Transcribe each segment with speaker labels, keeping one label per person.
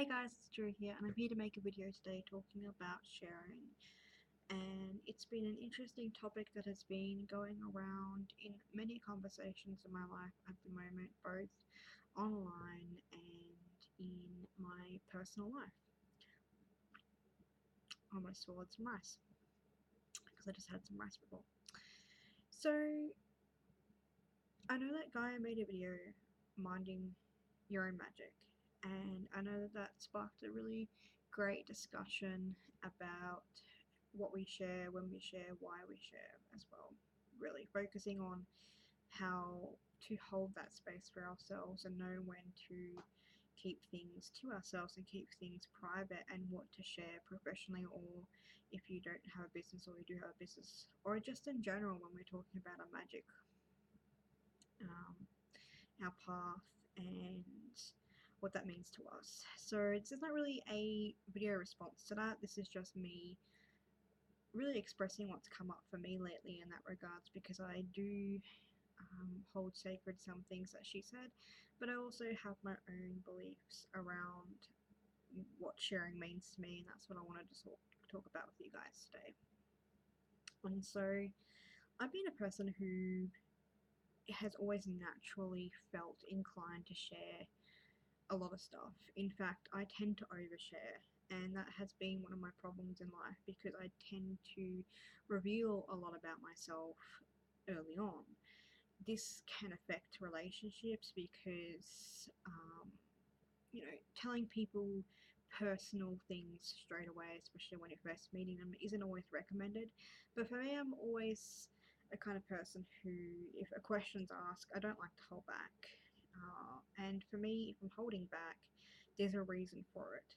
Speaker 1: Hey guys, it's Drew here, and I'm here to make a video today talking about sharing. And it's been an interesting topic that has been going around in many conversations in my life at the moment, both online and in my personal life. I almost swallowed some rice because I just had some rice before. So, I know that Gaia made a video minding your own magic, and I know that sparked a really great discussion about what we share, when we share, why we share as well. Really focusing on how to hold that space for ourselves and know when to keep things to ourselves and keep things private, and what to share professionally, or if you don't have a business or you do have a business, or just in general when we're talking about our magic, our path, and what that means to us. So this is not really a video response to that. This is just me really expressing what's come up for me lately in that regards, because I do hold sacred some things that she said, but I also have my own beliefs around what sharing means to me, and that's what I wanted to talk about with you guys today. And so I've been a person who has always naturally felt inclined to share a lot of stuff. In fact, I tend to overshare, and that has been one of my problems in life, because I tend to reveal a lot about myself early on. This can affect relationships because, telling people personal things straight away, especially when you're first meeting them, isn't always recommended. But for me, I'm always a kind of person who, if a question's asked, I don't like to hold back. And for me, if I'm holding back, there's a reason for it.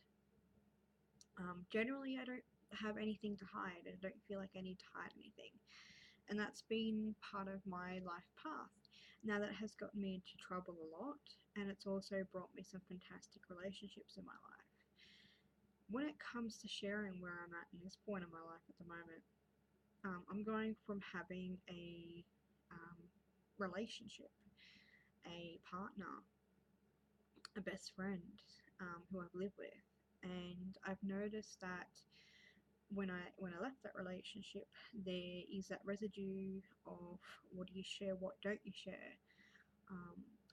Speaker 1: Generally, I don't have anything to hide, and I don't feel like I need to hide anything. And that's been part of my life path. Now, that has gotten me into trouble a lot, and it's also brought me some fantastic relationships in my life. When it comes to sharing where I'm at in this point in my life at the moment, I'm going from having a relationship, a partner, a best friend, who I've lived with, and I've noticed that when I left that relationship, there is that residue of what do you share, what don't you share,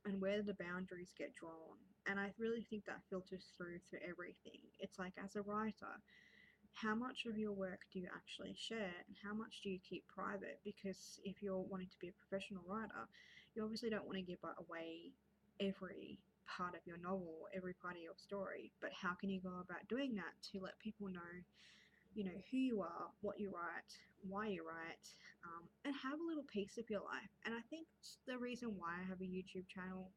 Speaker 1: and where the boundaries get drawn. And I really think that filters through everything. It's like, as a writer, how much of your work do you actually share, and how much do you keep private? Because if you're wanting to be a professional writer, you obviously don't want to give away every part of your novel, every part of your story. But how can you go about doing that to let people know, who you are, what you write, why you write, and have a little piece of your life? And I think the reason why I have a YouTube channel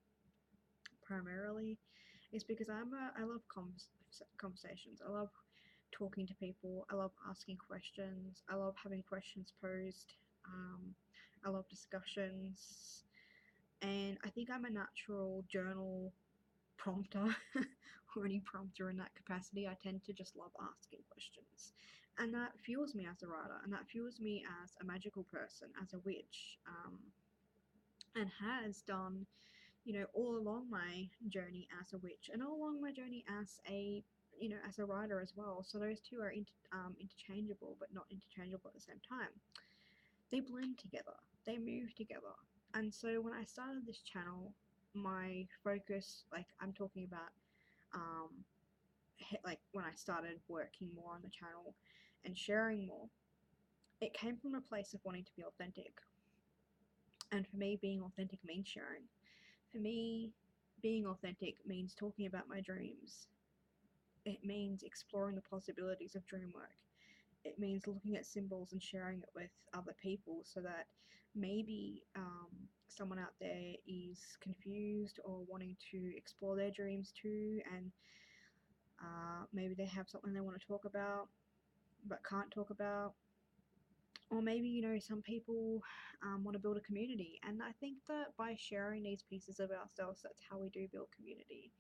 Speaker 1: primarily is because I love conversations. I love talking to people. I love asking questions. I love having questions posed. I love discussions. And I think I'm a natural journal prompter or any prompter in that capacity. I tend to just love asking questions. And that fuels me as a writer, and that fuels me as a magical person, as a witch, and has done, all along my journey as a witch, and all along my journey as a writer as well. So those two are interchangeable, but not interchangeable at the same time. They blend together, they move together. And so when I started this channel, my focus, like I'm talking about, like when I started working more on the channel and sharing more, it came from a place of wanting to be authentic. And for me, being authentic means sharing. For me, being authentic means talking about my dreams. It means exploring the possibilities of dream work. It means looking at symbols and sharing it with other people, so that maybe someone out there is confused or wanting to explore their dreams too, and maybe they have something they want to talk about but can't talk about. Or maybe, some people want to build a community. And I think that by sharing these pieces of ourselves, that's how we do build community.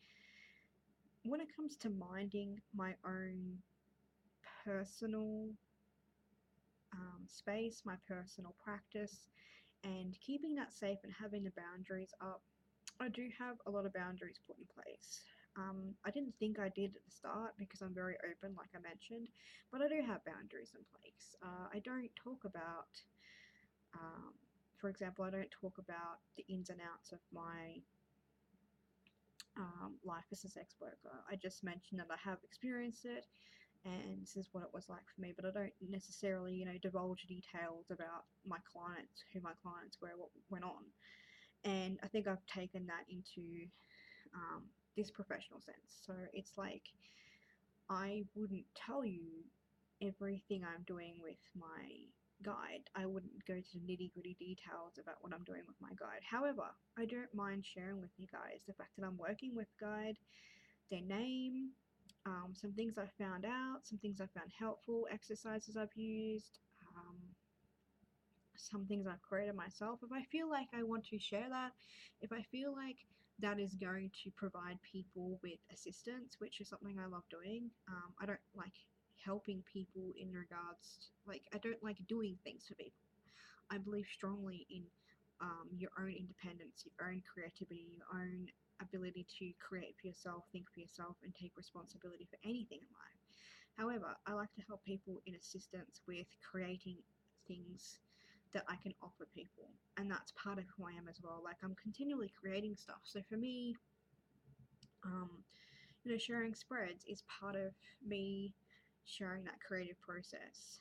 Speaker 1: When it comes to minding my own personal space, my personal practice, and keeping that safe and having the boundaries up, I do have a lot of boundaries put in place. I didn't think I did at the start because I'm very open, like I mentioned, but I do have boundaries in place. I don't talk about, um, for example, I don't talk about the ins and outs of my life as a sex worker. I just mentioned that I have experienced it and this is what it was like for me, but I don't necessarily, divulge details about my clients, who my clients were, what went on. And I think I've taken that into this professional sense. So it's like I wouldn't tell you everything I'm doing with my guide. I wouldn't go to the nitty gritty details about what I'm doing with my guide. However, I don't mind sharing with you guys the fact that I'm working with guide, their name, some things I found out, some things I found helpful, exercises I've used, some things I've created myself. If I feel like I want to share that, if I feel like that is going to provide people with assistance, which is something I love doing. I don't like helping people in regards to, like, I don't like doing things for people. I believe strongly in your own independence, your own creativity, your own ability to create for yourself, think for yourself, and take responsibility for anything in life. However, I like to help people in assistance with creating things that I can offer people, and that's part of who I am as well. Like, I'm continually creating stuff. So for me, um, sharing spreads is part of me sharing that creative process.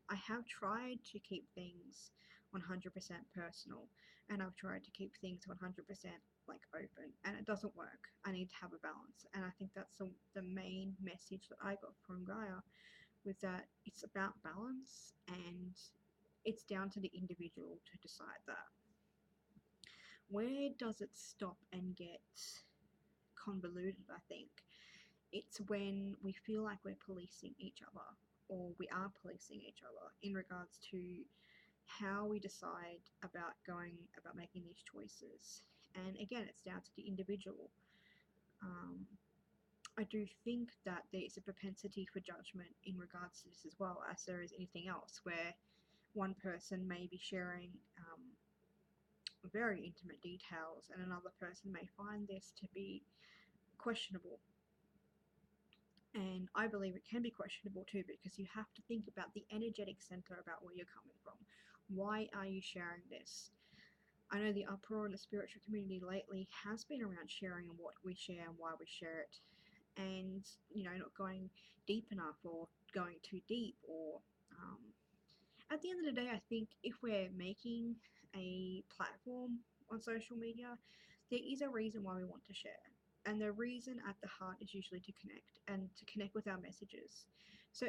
Speaker 1: I have tried to keep things 100% personal, and I've tried to keep things 100% like open, and it doesn't work. I need to have a balance, and I think that's the main message that I got from Gaia, was that it's about balance, and it's down to the individual to decide that. Where does it stop and get convoluted? I think it's when we feel like we're policing each other, or we are policing each other in regards to how we decide about going about making these choices. And again, it's down to the individual. Um, I do think that there is a propensity for judgment in regards to this as well, as there is anything else, where one person may be sharing very intimate details and another person may find this to be questionable. And I believe it can be questionable too, because you have to think about the energetic center about where you're coming from. Why are you sharing this? I know the uproar in the spiritual community lately has been around sharing and what we share and why we share it. And, not going deep enough or going too deep, or at the end of the day, I think if we're making a platform on social media, there is a reason why we want to share. And the reason at the heart is usually to connect, and to connect with our messages. So,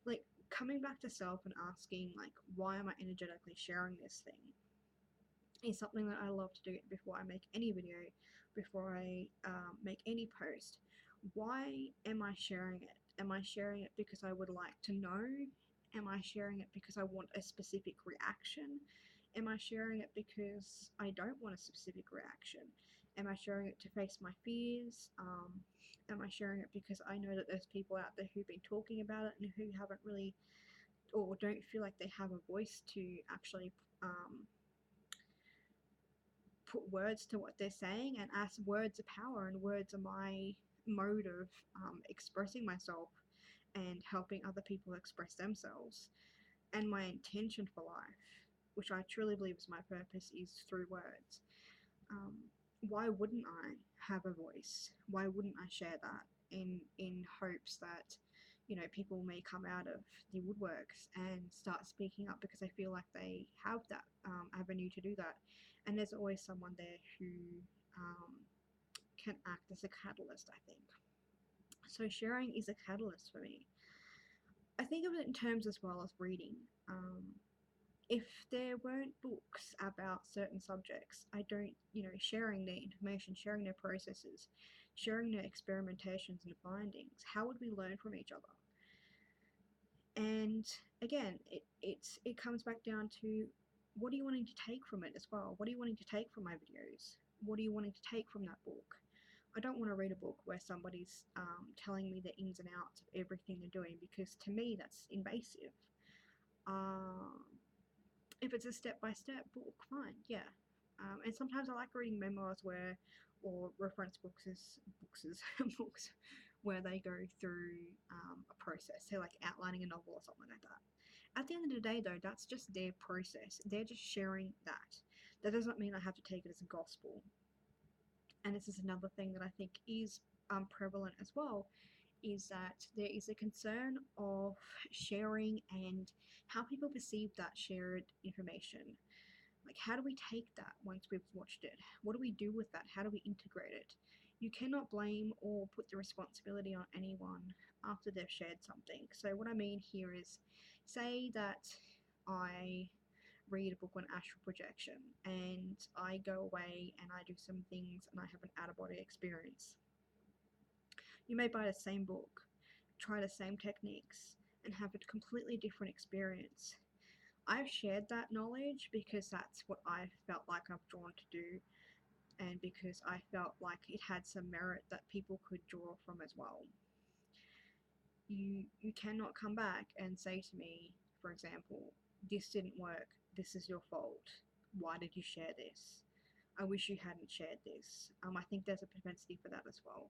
Speaker 1: like, coming back to self and asking, like, why am I energetically sharing this thing, is something that I love to do before I make any video, before I make any post. Why am I sharing it? Am I sharing it because I would like to know? Am I sharing it because I want a specific reaction? Am I sharing it because I don't want a specific reaction? Am I sharing it to face my fears? Am I sharing it because I know that there's people out there who've been talking about it and who haven't really, or don't feel like they have a voice to actually put words to what they're saying? And as words are power, and words are my mode of expressing myself and helping other people express themselves, and my intention for life, which I truly believe is my purpose, is through words. um, why wouldn't I have a voice? Why wouldn't I share that in hopes that people may come out of the woodworks and start speaking up because they feel like they have that avenue to do that? And there's always someone there who can act as a catalyst, I think. So sharing is a catalyst for me. I think of it in terms as well as reading. If there weren't books about certain subjects, I don't, sharing their information, sharing their processes, sharing their experimentations and findings, how would we learn from each other? And again, it comes back down to, what are you wanting to take from it as well? What are you wanting to take from my videos? What are you wanting to take from that book? I don't want to read a book where somebody's telling me the ins and outs of everything they're doing, because to me that's invasive. If it's a step-by-step book, fine, yeah. And sometimes I like reading memoirs where or reference books as books where they go through a process, say like outlining a novel or something like that. At the end of the day, though, that's just their process. They're just sharing that. That doesn't mean I have to take it as gospel. And this is another thing that I think is prevalent as well, is that there is a concern of sharing and how people perceive that shared information. Like, how do we take that once we've watched it? What do we do with that? How do we integrate it? You cannot blame or put the responsibility on anyone after they've shared something. So, what I mean here is, say that I read a book on astral projection and I go away and I do some things and I have an out of body experience. You may buy the same book, try the same techniques, and have a completely different experience. I've shared that knowledge because that's what I felt like I've drawn to do, and because I felt like it had some merit that people could draw from as well. You cannot come back and say to me, for example, this didn't work, this is your fault. Why did you share this? I wish you hadn't shared this. I think there's a propensity for that as well.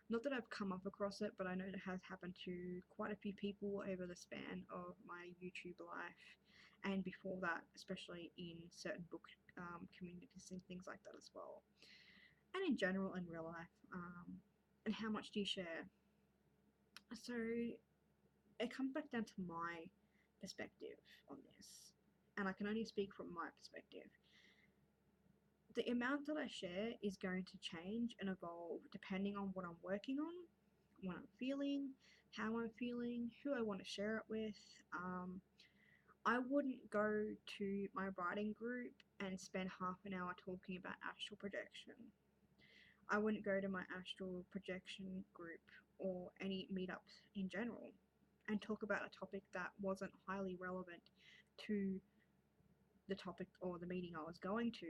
Speaker 1: Not that I've come up across it, but I know it has happened to quite a few people over the span of my YouTube life, and before that, especially in certain book communities and things like that as well. And in general, in real life. And how much do you share? So it comes back down to my perspective on this, and I can only speak from my perspective. The amount that I share is going to change and evolve depending on what I'm working on, what I'm feeling, how I'm feeling, who I want to share it with. I wouldn't go to my writing group and spend half an hour talking about astral projection. I wouldn't go to my astral projection group or any meetups in general and talk about a topic that wasn't highly relevant to the topic or the meeting I was going to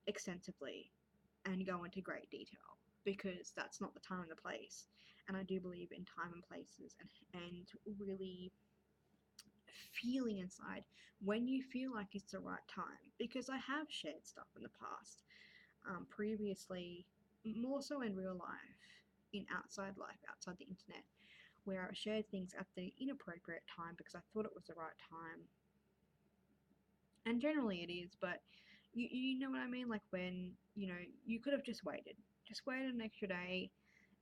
Speaker 1: extensively and go into great detail, because that's not the time and the place. And I do believe in time and places, and really feeling inside when you feel like it's the right time, because I have shared stuff in the past, previously, more so in real life, in outside life, outside the internet, where I shared things at the inappropriate time because I thought it was the right time. And generally it is, but you know what I mean? Like, when, you could have just waited an extra day,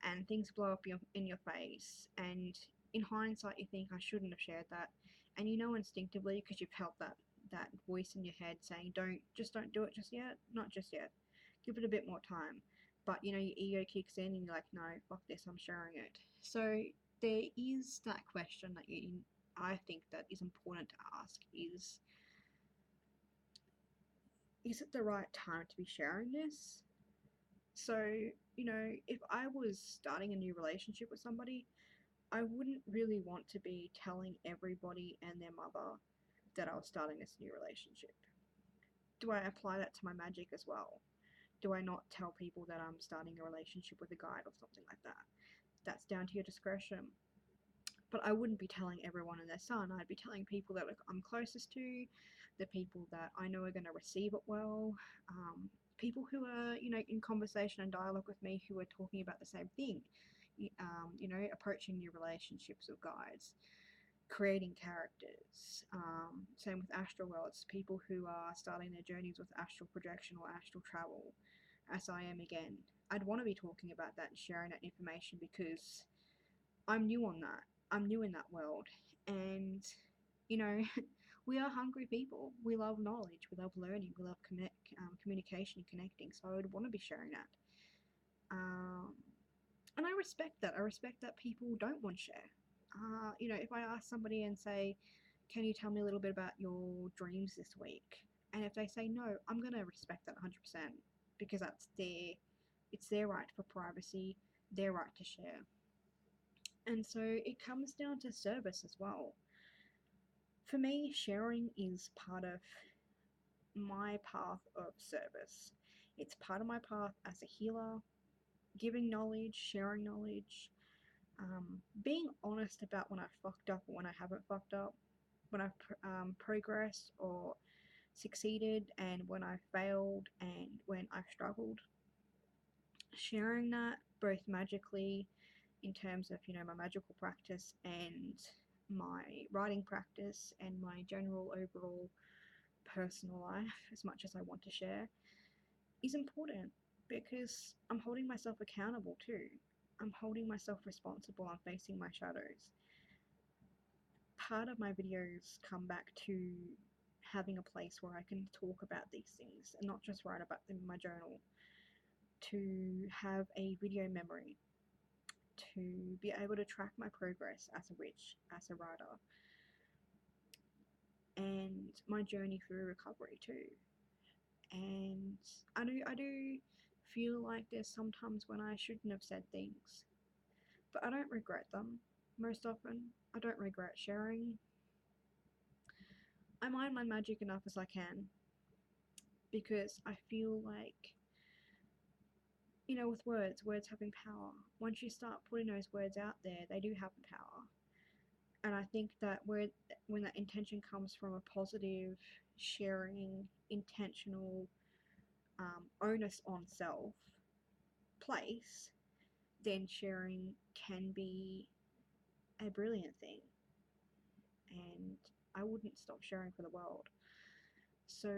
Speaker 1: and things blow up in your face, and in hindsight you think, I shouldn't have shared that, and instinctively, because you've felt that voice in your head saying, don't do it just yet, not just yet, give it a bit more time. But your ego kicks in and you're like, no, fuck this, I'm sharing it. So there is that question that I think that is important to ask, is it the right time to be sharing this? So, if I was starting a new relationship with somebody, I wouldn't really want to be telling everybody and their mother that I was starting this new relationship. Do I apply that to my Magick as well? Do I not tell people that I'm starting a relationship with a guide or something like that? That's down to your discretion. But I wouldn't be telling everyone and their son. I'd be telling people that I'm closest to, the people that I know are going to receive it well, people who are, in conversation and dialogue with me, who are talking about the same thing, approaching new relationships with guides, creating characters. Same with astral worlds, people who are starting their journeys with astral projection or astral travel, as I am again. I'd want to be talking about that and sharing that information, because I'm new on that. I'm new in that world. And, we are hungry people. We love knowledge. We love learning. We love communication and connecting. So I would want to be sharing that. And I respect that. I respect that people don't want to share. If I ask somebody and say, can you tell me a little bit about your dreams this week? And if they say no, I'm going to respect that 100%, because it's their right for privacy, their right to share. And so it comes down to service as well. For me, sharing is part of my path of service. It's part of my path as a healer, giving knowledge, sharing knowledge, being honest about when I fucked up or when I haven't fucked up, when I've progressed or succeeded, and when I failed and when I've struggled. sharing that both magically in terms of, you know, my magical practice and my writing practice and my general overall personal life, as much as I want to share, is important because I'm holding myself accountable too. I'm holding myself responsible. I'm facing my shadows. Part of my videos come back to having a place where I can talk about these things and not just write about them in my journal, to have a video memory, to be able to track my progress as a witch, as a writer, and my journey through recovery too. And I do feel like there's sometimes when I shouldn't have said things, but I don't regret them most often. I don't regret sharing. I mind my magic enough as I can because I feel like, you know, with words having power. Once you start putting those words out there, they do have the power. And I think that when that intention comes from a positive, sharing, intentional, onus on self place, then sharing can be a brilliant thing. And I wouldn't stop sharing for the world. So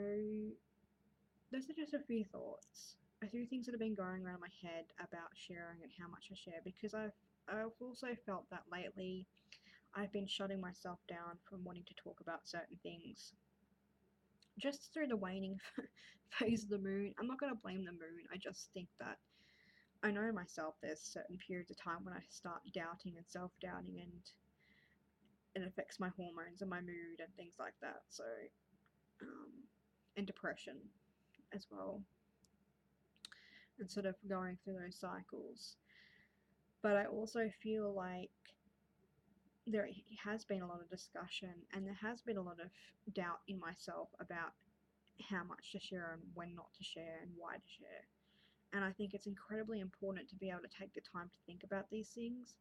Speaker 1: those are just a few thoughts, a few things that have been going around my head about sharing and how much I share, because I've also felt that lately I've been shutting myself down from wanting to talk about certain things just through the waning phase of the moon. I'm not going to blame the moon. I just think that I know myself, there's certain periods of time when I start doubting and self-doubting, and it affects my hormones and my mood and things like that. So, and depression as well, and sort of going through those cycles. But I also feel like there has been a lot of discussion and there has been a lot of doubt in myself about how much to share and when not to share and why to share. And I think it's incredibly important to be able to take the time to think about these things,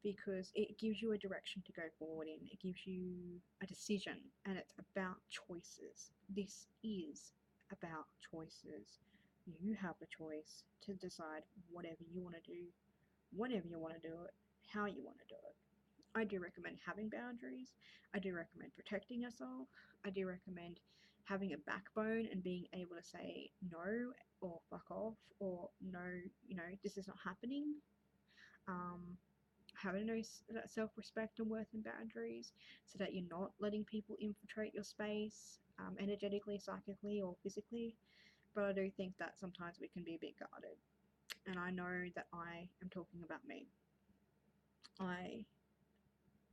Speaker 1: because it gives you a direction to go forward in. It gives you a decision, and it's about choices. This is about choices. You have the choice to decide whatever you want to do, whenever you want to do it, how you want to do it. I do recommend having boundaries. I do recommend protecting yourself. I do recommend having a backbone and being able to say no, or fuck off, or no, you know, this is not happening. Um, Having that self-respect and worth and boundaries, so that you're not letting people infiltrate your space, energetically, psychically, or physically. But I do think that sometimes we can be a bit guarded, and I know that I am talking about me. I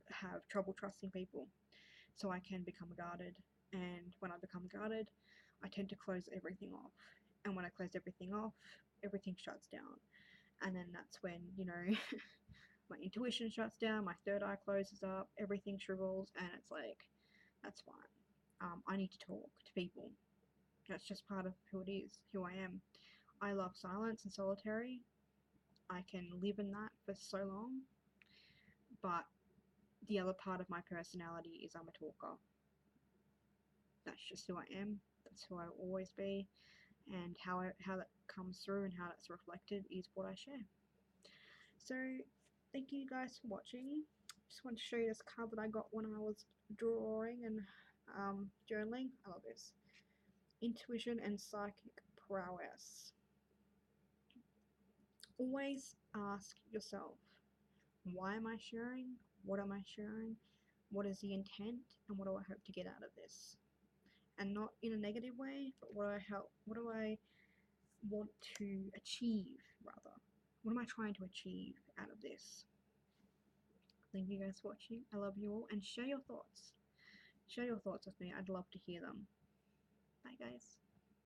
Speaker 1: have trouble trusting people, so I can become guarded, and when I become guarded, I tend to close everything off, and when I close everything off, everything shuts down, and then that's when, you know, my intuition shuts down, my third eye closes up, everything shrivels, and it's like, that's fine. I need to talk to people. That's just part of who it is, who I am. I love silence and solitary. I can live in that for so long, but the other part of my personality is I'm a talker. That's just who I am. That's who I will always be, and how that comes through and how that's reflected is what I share. So thank you guys for watching. Just want to show you this card that I got when I was drawing and journaling. I love this. Intuition and psychic prowess. Always ask yourself, why am I sharing? What am I sharing? What is the intent? And what do I hope to get out of this? And not in a negative way, but what do I want to achieve, rather? What am I trying to achieve out of this? Thank you guys for watching. I love you all, and share your thoughts. Share your thoughts with me. I'd love to hear them. Bye guys.